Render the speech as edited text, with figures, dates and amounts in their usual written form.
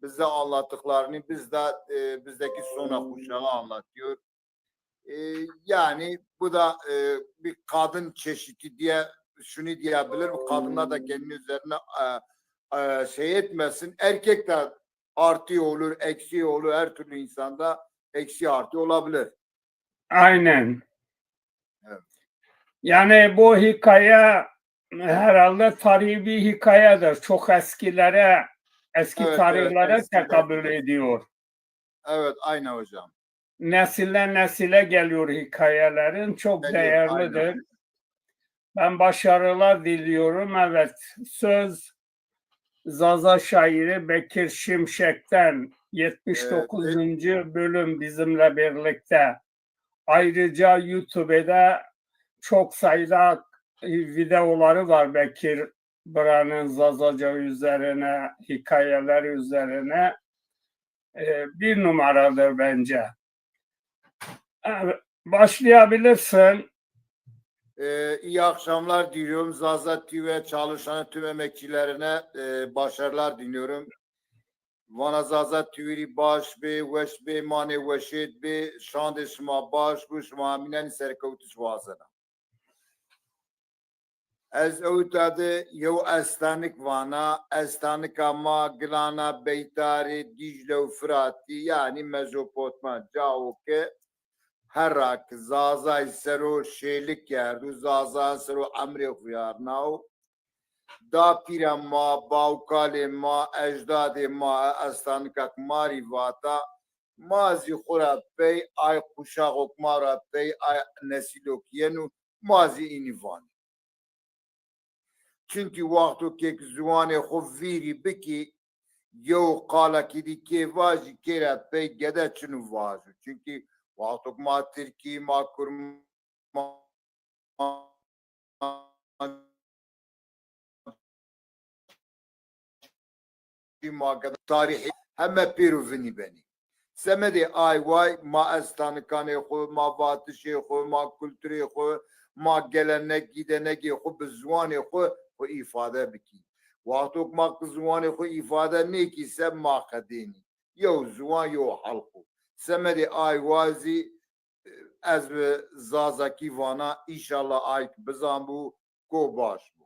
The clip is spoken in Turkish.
bize anlattıklarını bizdeki son kuşağı anlatıyor. Yani bu da bir kadın çeşidi diye şunu diyebilir. Kadınlar da kendi üzerine şey etmesin. Erkek de artı olur, eksi olur. Her türlü insanda eksi artı olabilir. Aynen. Evet. Yani bu hikaye herhalde tarihi bir hikayedir. Çok eskilere, eski Evet, tarihlere tekabül eskiler. ediyor. Evet, aynen hocam. Nesilden nesile geliyor hikayelerin. Çok Geliyor, aynen. değerlidir. Ben başarılar diliyorum. Evet, söz Zaza şairi Bekir Şimşek'ten 79. bölüm bizimle birlikte. Ayrıca YouTube'da çok sayıda videoları var Bekir Bıra'nın Zazaca üzerine, hikayeler üzerine. Bir numaradır bence. Evet, başlayabilirsin. İyi akşamlar diliyorum. Zaza TV çalışan tüm emekçilerine başarılar diliyorum. Vana Zaza TV'yi baş be, veş be, mane veşet be, şande şuma baş bu şuma minen serkevtuş vazına. Ez evtadı yev estanik vana, estanik ama glana beytari, Dicle ve Fırat'i yani Mezopotamya, Cavuk'e Herak, Zaza Sero Şelik yerdu, Zaza Sero Amri Xuyarnav, da pira ma, baukale ma, ecdade ma, estanikak mari vata, mazi xura pey, ay kuşak mara pey, ay nesilok yenu, mazi inivan. Çünkü vaktu kek zuane xoviri biki, yo kala kidi ke vaji kera pey gede çunu vaju. Çünkü vaktu ma Türkiye ma kurma tarihi heme piruvini beni. Semedi ay vay ma estanıkanı xo, ma vatişi xo, ma kültürü xo, ma gelenek gidenek xo, bizvanı xo ifade biki. Vaktuk ma zvanı xo ifade ne ki sem ma kadeni. Yo zvan yo halku. Semedi ay vazi ez zazaki vana inşallah ay bizan bu go baş bu.